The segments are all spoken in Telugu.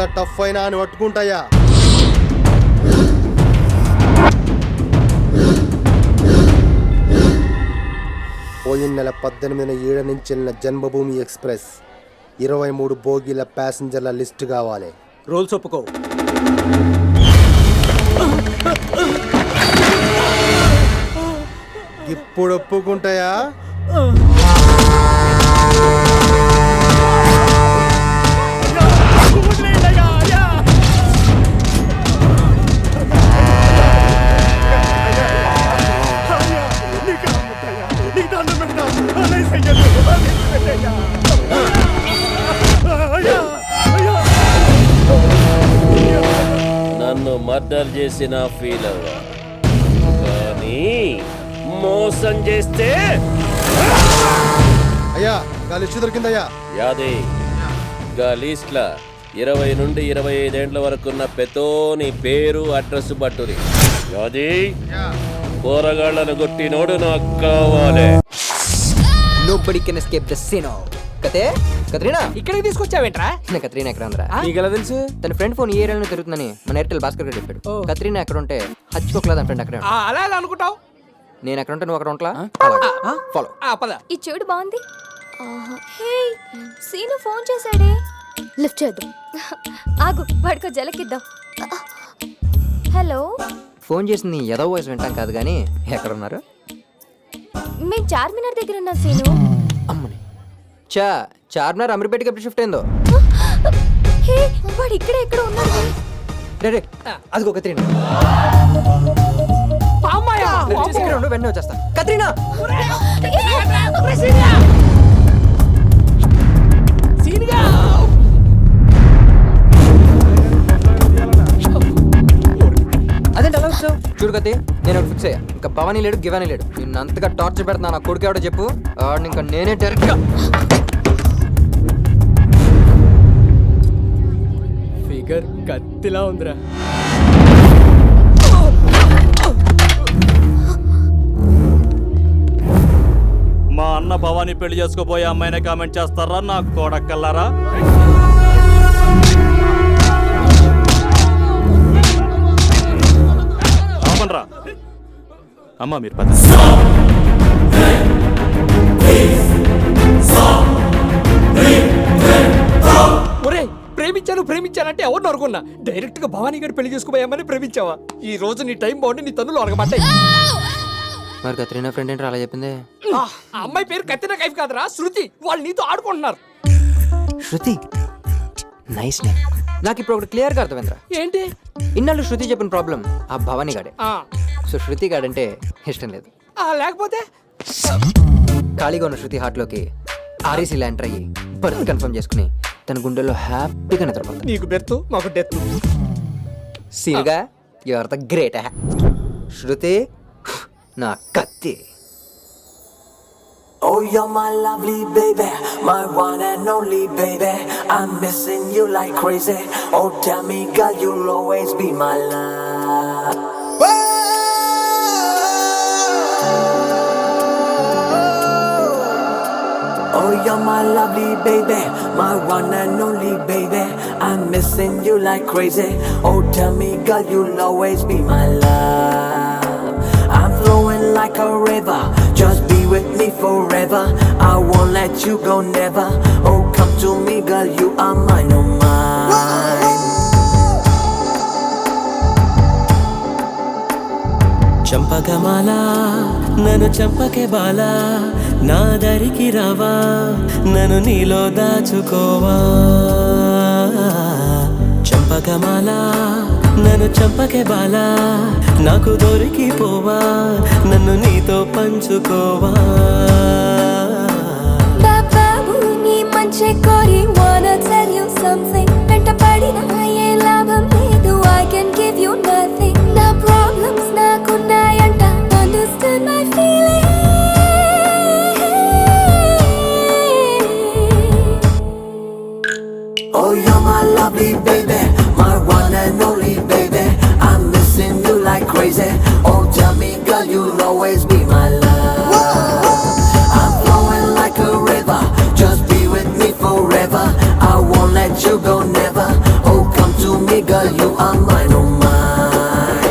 ఎంత టఫ్ అయినా అని పట్టుకుంటాయా. పోయిన నెల 18న ఈడ నుంచి వెళ్ళిన జన్మభూమి ఎక్స్ప్రెస్ 23 బోగీల ప్యాసింజర్ల లిస్ట్ కావాలి. రూల్స్ ఒప్పుకో. ఇప్పుడు ఒప్పుకుంటాయా? నన్ను మర్డర్ చేసిన ఫీల్ అవ్వా, కానీ మోసం చేస్తే అయ్యా గా లిస్ట్ దొరికిందయ్యా. యాదే గా లిస్ట్ లా 20 నుండి 25 ఏండ్ల వరకున్న పెతోని పేరు అడ్రస్ బట్టురి. యాది పోరగాళ్లను కొట్టినోడు నాకు కావాలి. Nobody can escape the sin. కతే Katrina ఇక్కడికి తీసుకొచ్చావేంట్రా? కత్రీనా ఎక్కడ ఉందిరా? నీకెలా తెలుసు? తన ఫ్రెండ్ ఫోన్ ఈ ఏరియాలో తిరుగుతుందని మన ఎయిర్టెల్ భాస్కర్ గారు చెప్పాడు. కత్రీనా ఎక్కడ ఉంటే హచ్చుకోకలా తన ఫ్రెండ్ అక్కడే. అలా ఎలా అనుకుంటావు? నేను ఎక్కడ ఉంటే నువ్వు అక్కడ ఉంటలా. ఫాలో. పద. ఈ చెడు బాగుంది. హే సీను ఫోన్ చేశాడే, లిఫ్ట్ చేద్దాం. ఆగు, వాడికో జలకిద్దాం. హలో. ఫోన్ చేసింది ఏదో వాయిస్ వింటాం కాదు కానీ ఎక్కడ ఉన్నారు? మేము చార్మినార్ దగ్గర ఉన్నాం సీను. అమ్మని చార్మినార్ అమీర్పేటకి ఎప్పుడు షిఫ్ట్ అయిందో? హే వాడు ఇక్కడ ఎక్కడ ఉన్నాడు? రే అదిగో కత్రీనా. వెంటనే వచ్చేస్తా. కత్రీనా అదేంటి అలా వచ్చావు? చూడు కత్తి, నేను ఒకటి ఫిక్స్ అయ్యా. ఇంకా భవానీ లేడు, గివానీ లేడు. నిన్ను అంతగా టార్చర్ పెడుతున్నా. నా కొడుకు ఎవడో చెప్పు, ఇంకా నేనే డైరెక్ట్గా. ఫిగర్ కత్తిలా ఉందిరా. మా అన్న భవానీ పెళ్లి చేసుకోబోయే అమ్మాయినే కామెంట్ చేస్తారా నా కోడక్కల్లారా? ఆపండ్రా అమ్మా, మీరు పద. ఒరే ప్రేమించానంటే ఎవరిని అనుకున్నా? డైరెక్ట్ గా భవానీ గారు పెళ్లి చేసుకోబోయామని ప్రేమించావా? ఈ రోజు నీ టైం బాగుండి నీ తన్నులు అరగబడ్డాయి. మరి కత్రీనా ఫ్రెండ్ ఏంటో అలా చెప్పింది? ఆ అమ్మాయి పేరు కత్తిన కైఫ్ కాదురా, శృతి. వాళ్ళు నీతో ఆడుకుంటున్నారు. శృతి నైస్ నేమ్. నాకు ఇప్పుడు ఒకటి క్లియర్గా అర్థమైందిరా. ఏంటి? ఇన్నాళ్ళు శృతి చెప్పిన ప్రాబ్లం ఆ భవానీ గాడే. ఆ సో శృతి గాడంటే ఇష్టం లేదు. లేకపోతే ఖాళీగా ఉన్న శృతి హార్ట్లోకి ఆర్ఈసీలో ఎంటర్ అయ్యి బర్త్ కన్ఫర్మ్ చేసుకుని తన గుండెల్లో హ్యాపీగా నిద్రపోతాడు. నీకు బెర్త్, మాకు డెత్. సీన్గా యువర్ ద గ్రేట్. శృతి నా కత్తి. Oh, you're my lovely baby, my one and only baby. I'm missing you like crazy. Oh, tell me, girl, you'll always be my love. Oh, you're my lovely baby, my one and only baby. I'm missing you like crazy. Oh, tell me, girl, you'll always be my love. I'm flowing like a river, just be with me forever. I won't let you go, never. Oh, come to me, girl, you are mine, oh mine. చంపకమాల నన్ను చంపకే బాల, నా దరికి రావా, నన్ను నీలో దాచుకోవా. చంపకమాల నన్ను చంపకే బాల, నాకు దొరికిపోవా, నన్ను నీతో పంచుకోవా. బాబు నీ మంచి కోరి wanna tell you something. వెంట పడిన ఏ లాభం లేదు, I can give you nothing. నా problems నాకున్నాయంట, understand my feeling. Oh, you're my lovely baby, my one and only baby. I'm missing you like crazy. Oh, tell me, girl, you'll always be my love. I'm flowing like a river, just be with me forever. I won't let you go, never. Oh, girl, you are mine, oh mine.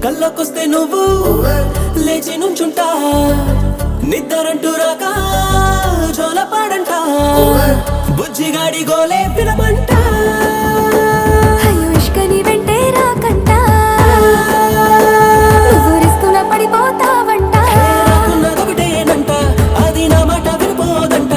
కళ్ళకొస్తే నువ్వు లేచి నుంచుంటా, నిద్దరంటూ రాక జోలపాడంట, బుజ్జిగాడి గోలే పిలమంట. అయ్యో ఇష్కని వెంటే రాకంట, నువ్వు రిస్కున పడిపోతావంట. నాకున్నదొకటేనంట, అది నా మాట వినిపోదంట.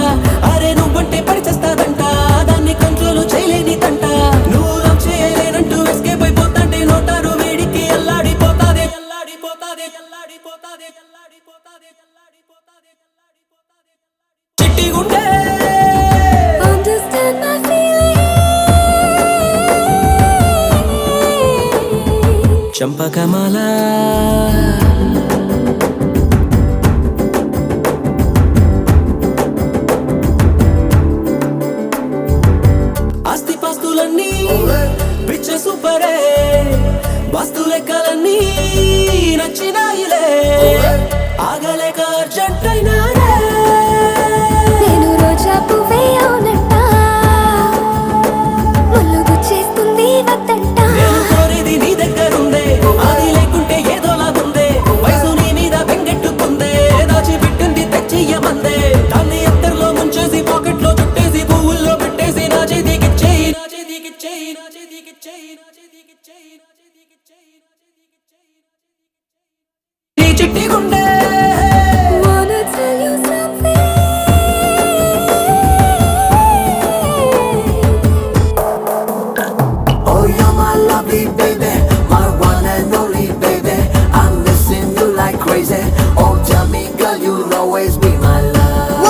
అరే నువ్వంటే పరిచేస్తాదంట, దాన్ని కంట్రోల్ చేయలేని తంట. నువ్వు లవ్ చేయలేనంటూ ఎస్కేప్ అయిపోతాంటే నోటారు వేడికి అల్లాడిపోతాదే, అల్లాడిపోతాదే, అల్లాడిపోతాదే, అల్లాడిపోతాదే, అల్లాడిపోతాదే, అల్లాడిపోతాదే. చిట్టి గుండె Understand my feeling. చంపకమాల ఆస్తి పాస్తులన్నీ పిచ్చ సూపరే, వాస్తు లెక్కలన్నీ నచ్చినాయిలే, ఆగలేక అర్జెంట్ అయినారే. నేను రోజా పువ్వే అవునంట, ముళ్ళు గుచ్చేస్తుంది వద్దంట. నేను కోరేది నీ దగ్గరుందే, అది లేకుంటే ఏదోలాగుందే. వయసు నీ మీద బెంగెట్టుకుందే, దాచిపెట్టింది తెచ్చియ్యమందే. దాన్ని ఎత్తర్లో ముంచేసి పాకెట్లో చుట్టేసి పువ్వుల్లో పెట్టేసి నా చేతికిచ్చేయి, నా చేతికిచ్చేయి, నా చేతికిచ్చేయి, నా చేతికిచ్చేయి, నా చేతికిచ్చేయి, నా చేతికిచ్చేయి. నీ చిట్టి గుండె Wanna tell you something. Oh, you're my lovely baby, my one and only baby. I'm missing you like crazy. Oh, tell me, girl, you'll always be my love.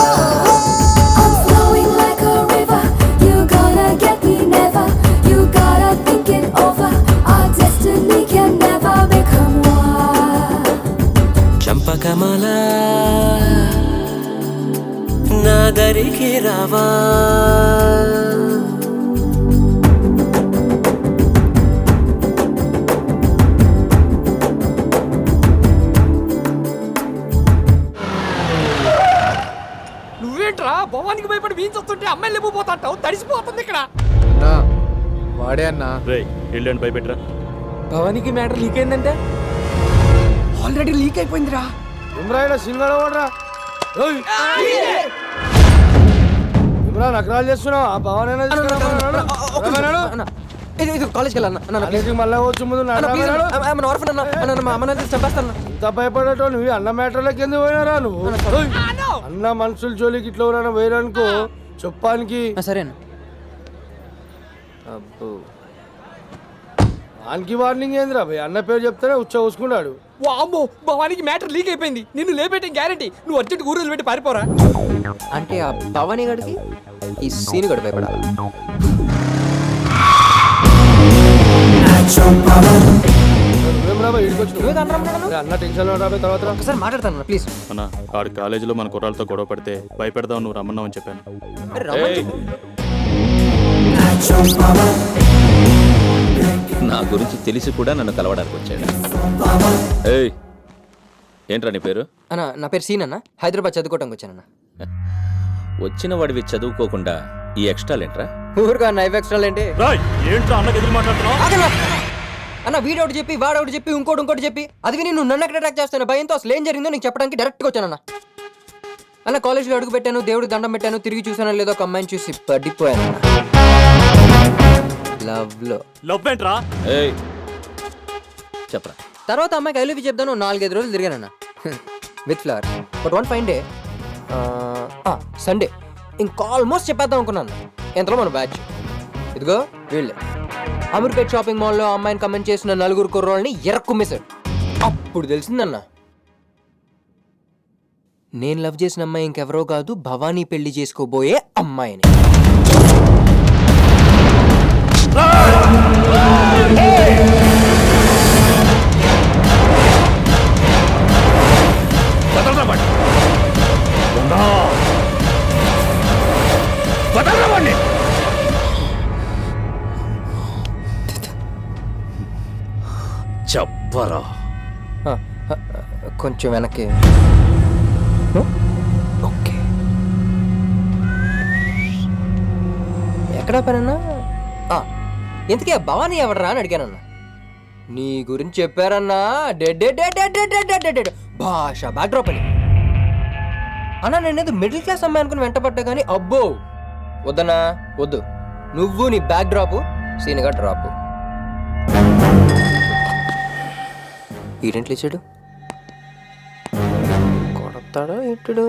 I'm flowing like a river. You gonna get me never. You gotta think it over. Our destiny can never become one. చంపకమల నా దరికి రావా. నువ్వేంట్రా భవానికి భయపడి వీన్ వస్తుంటే అమ్మాయిలు లేకపోతాంటావు, తడిసిపోతుంది ఇక్కడ. వాడే అన్నా. రే ఇల్లు భయపెట్టరా. భవానికి మ్యాటర్ లీక్ అయిందంటే ఆల్రెడీ లీక్ అయిపోయిందిరా. ఇమ్రాన్ సింగడ ఓడరా. ఇమ్రాన్ నకరాలు చేస్తున్నావు, ఆ భవన్ ఇది కాలేజ్కి వెళ్ళాను. మళ్ళీ వచ్చి ముందు ఆర్ఫన్ అన్న, మా అమ్మ చంపేస్తాను. ఇంత భయపడటం నువ్వు అన్న మ్యాటర్లోకి ఎందుకు పోయినారా నువ్వు? అన్న మనుషుల జోలికి ఇట్లా ఎవరైనా పోయిననుకో చెప్పానికి. సరే అన్న. అబ్బో వానికి వార్నింగ్ ఏందిరా భయ్, అన్న పేరు చెప్తేనే ఉచ్చ చూసుకున్నాడు. వామ్మో భవానికి మ్యాటర్ లీక్ అయిపోయింది, నిన్ను లేపేయటం గ్యారంటీ. నువ్వు అర్జెంట్ ఊరు పెట్టి పారిపోరా. అంటే ఆ భవానీ గడికి ఈ సీన్ గడి భయపడాలి. నువ్వేమరా భయ్ ఇడికి వచ్చి అన్న టెన్షన్ రాబోయే తర్వాత రా. ఒకసారి మాట్లాడతాను ప్లీజ్. అన్న ఆడు కాలేజీలో మన కుర్రాలతో గొడవ పడితే భయపెడదాం నువ్వు రమ్మన్నావు అని చెప్పాను. నా గురించి తెలిసి కూడా నన్ను కలవడానికి వచ్చాడు. ఏయ్, ఏంట్రా నీ పేరు? అన్న నా పేరు సీన్ అన్న, హైదరాబాద్ చదువుకోవడానికి వచ్చానన్న. వచ్చిన వాడివి చదువుకోకుండా ఈ ఎక్స్ట్రాలేంట్రా? ఊరుగా నైవ్ ఎక్స్ట్రా ఏంటి ఏంట్రా అన్నకి ఎదురు మాట్లాడుతున్నావు? అన్న వీడొకటి చెప్పి వాడొకటి చెప్పి ఇంకోటి చెప్పి అది విని నువ్వు నన్ను ఎక్కడ అటాక్ చేస్తాను భయంతో అసలు ఏం జరిగిందో నీకు చెప్పడానికి డైరెక్ట్గా వచ్చానన్న. అన్న కాలేజ్లో అడుగు పెట్టాను, దేవుడికి దండం పెట్టాను, తిరిగి చూసానో లేదో ఒక అమ్మాయిని చూసి పడిపోయాను. లవ్ ఏంట్రా? ఏయ్, చెప్పరా. తర్వాత అమ్మాయికి ఐ లవ్ యూ చెప్తాను 4-5 రోజులు తిరిగానన్న with flower. But one fine day Sunday ఇంకా ఆల్మోస్ట్ చెప్పేద్దాం అనుకున్నాను. ఎంతలో మన బ్యాచ్ ఇదిగో వీళ్ళే అమీర్పేట్ షాపింగ్ మాల్లో అమ్మాయిని కమెంట్ చేసిన 4 కుర్రోళ్ళని ఎరక్కుమ్మేశాడు. అప్పుడు తెలిసిందన్న నేను లవ్ చేసిన అమ్మాయి ఇంకెవరో కాదు, భవానీ పెళ్లి చేసుకోబోయే అమ్మాయిని. చెప్పరా. కొంచెం వెనక్కి ఓకే. ఎక్కడా పనన్నా ఇంతకీ ఆ భవానీ ఎవడరా అని అడిగానన్నా. నీ గురించి చెప్పారన్నా. భాష బ్యాక్డ్రాప్ అని అన్నా. నేనేది మిడిల్ క్లాస్ అమ్మాయి అనుకుని వెంటపడ్డా కానీ అబ్బో వద్దన్నా వద్దు. నువ్వు నీ బ్యాక్ డ్రాప్, సీన్గా డ్రాప్. ఈడెంట్లు ఇచ్చాడు, కొడతాడా ఎట్టుడు?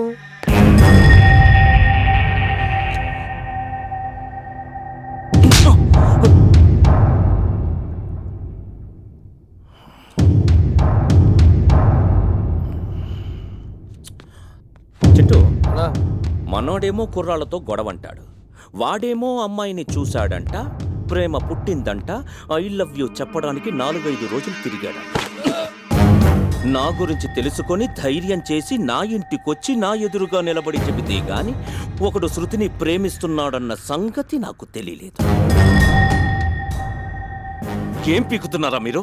చెట్టు మనోడేమో కుర్రాళ్ళతో గొడవంటాడు, వాడేమో అమ్మాయిని చూశాడంట, ప్రేమ పుట్టిందంట, ఐ లవ్ యూ చెప్పడానికి 4-5 రోజులు తిరిగాడంట. నా గురించి తెలుసుకొని ధైర్యం చేసి నా ఇంటికొచ్చి నా ఎదురుగా నిలబడి చెబితే గాని ఒకడు శృతిని ప్రేమిస్తున్నాడన్న సంగతి నాకు తెలియలేదు. ఏం పీకుతున్నారా మీరు?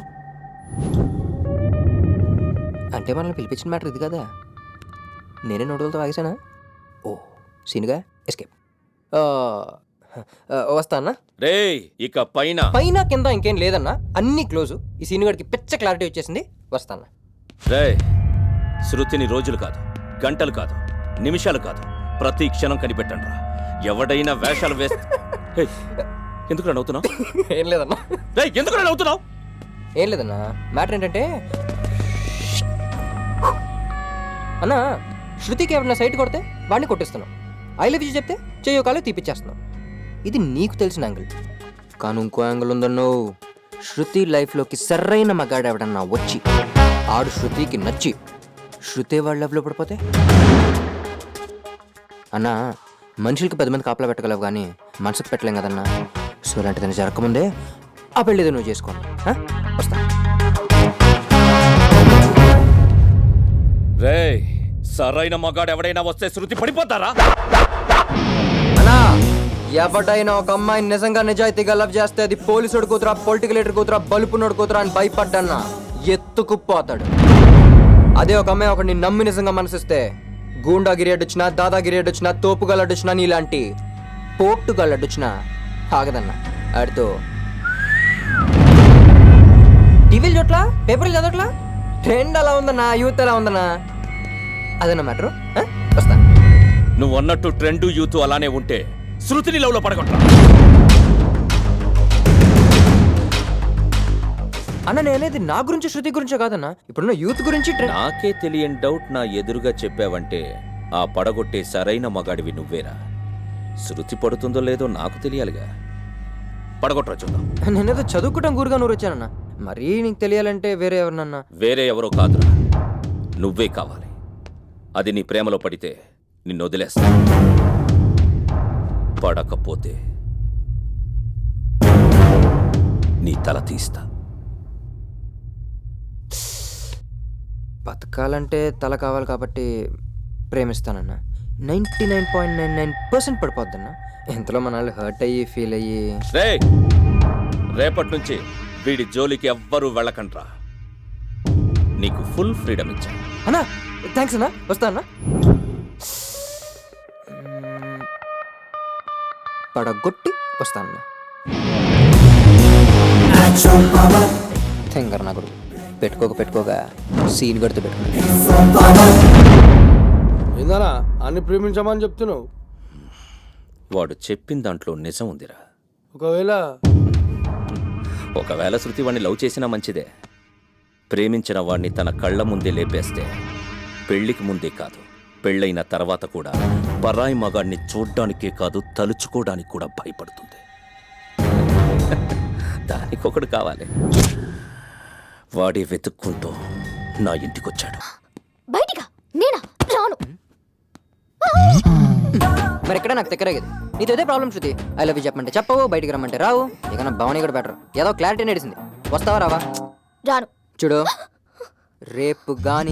అంటే మనల్ని పిలిపించిన మ్యాటర్ ఇది కదా. నేనే నోటులతో వాగేశానా? ఓ సీన్గా ఎస్కేప్. వస్తానా? రే ఇక పైన పైన కింద ఇంకేం లేదన్నా, అన్ని క్లోజు. ఈ సీన్ గడికి పిచ్చ క్లారిటీ వచ్చేసింది. వస్తానా? రే శృతిని రోజులు కాదు, గంటలు కాదు, నిమిషాలు కాదు, ప్రతి క్షణం కనిపెట్టండి రా. ఎవడైనా వేషాలు వేస్తే ఎందుకు నవ్వుతున్నావు? ఏం లేదన్నా. ఎందుకు నవ్వుతున్నావు? ఏం లేదన్నా, మ్యాటర్ ఏంటంటే అన్నా శృతికి ఎవరన్నా సైట్ కొడితే వాడిని కొట్టిస్తున్నాం. ఐ లవ్ యూ చెప్తే చెయ్యో కాలు తీపిచ్చేస్తున్నాం. ఇది నీకు తెలిసిన యాంగిల్. కానీ ఇంకో యాంగిల్ ఉందన్నో. శృతి లైఫ్లోకి సరైన మగాడు ఎవడన్నా వచ్చి ఆడు శృతికి నచ్చి శృతి వాళ్ళ లవ్లో పడిపోతే అన్నా మనుషులకి 10 మంది కాపలా పెట్టగలవు కానీ మనసుకు పెట్టలేం కదన్నా. సో అలాంటిదని జరగకముందే ఆ పెళ్ళిది నువ్వు చేసుకోండి. వస్తా. రే సరైన మగాడు ఎవడైనా వస్తే శృతి పడిపోతారా? అన్నా ఎవడైనా ఒక అమ్మాయిని నిజంగా నిజాయితీగా లవ్ చేస్తే అది పోలీసుడు కూతురా, పొలిటికల్ లీడర్ కూతురా, బలుపునోడు కూతురా అని భయపడ్డన్నా ఎత్తుకుపోతాడు. అదే ఒక అమ్మాయి ఒకడిని నమ్మి నిజంగా మనసిస్తే గూండాగిరి అడ్డొచ్చినా, దాదాగిరి అడ్డొచ్చినా, తోపుగలడ్డొచ్చినా, నీలాంటి పోర్టుగలడ్డొచ్చినా ఆగదన్నా. ఆడితో టీవీలు చూడట్లా, పేపర్లు చదవట్లా, ట్రెండ్ అలా ఉందన్నా, యూత్ ఎలా ఉందన్నా. అదన్నా మ్యాటరు. వస్తా. నువ్వు అన్నట్టు ట్రెండ్ యూత్ అలానే ఉంటే శృతిని లవ్లో పడగొట్టా. అన్న నేనేది నా గురించి శృతి గురించే కాదన్నా, ఇప్పుడున్న యూత్ గురించి. నాకే తెలియని డౌట్ నా ఎదురుగా చెప్పావంటే ఆ పడగొట్టే సరైన మగాడివి నువ్వేరా. శృతి పడుతుందో లేదో నాకు తెలియాలిగా. పడగొట్టరా చూద్దాం. నేనేదో చదువుకుంటాం గురుగా నూరు వచ్చానన్నా. మరీ నీకు తెలియాలంటే వేరే ఎవరినన్నా. వేరే ఎవరో కాదురా, నువ్వే కావాలి. అది నీ ప్రేమలో పడితే నిన్ను వదిలేస్తా, పడకపోతే నీ తల తీస్తా. బతకాలంటే తల కావాలి కాబట్టి ప్రేమిస్తానన్నా. 99.99% పడిపోద్దన్నా. ఎంతలో మనల్ని హర్ట్ అయ్యి ఫీల్ అయ్యి. రేపటి నుంచి వీడి జోలికి ఎవ్వరూ వెళ్ళకండ్రా. నీకు ఫుల్ ఫ్రీడమ్ ఇచ్చా. అన్నా థ్యాంక్స్ అన్నా. వస్తా అన్నా. పడగొట్టి వస్తానన్నా. థింగర్ నా గురు పెట్టుకోగా సీన్ కడుతూ పెట్టుకో. ఏందన్నా అన్ని ప్రేమించమని చెప్తున్నావు? వాడు చెప్పిన దాంట్లో నిజం ఉందిరా. ఒకవేళ శృతి వాడిని లవ్ చేసినా మంచిదే. ప్రేమించిన వాడిని తన కళ్ళ ముందే లేపేస్తే పెళ్లికి ముందే కాదు, పెళ్ళైన తర్వాత కూడా పరాయి మగాడిని చూడ్డానికే కాదు తలుచుకోవడానికి కూడా భయపడుతుంది. దానికొకడు కావాలి. వాడే వెతుక్కుంటూ నా ఇంటికొచ్చాడు. బయటిగా నేనా రాను. మరి ఇక్కడ నాకు దగ్గరగేది నీతో ఇదే problem Shruti. I love you చెప్పమంటే చెప్పవు, బయటికి రమ్మంటే రావు. ఇక నా భవని కూడా బెటర్. ఏదో క్లారిటీ నడిసింది. వస్తావా రావా? రాను. చూడు రేపు గాని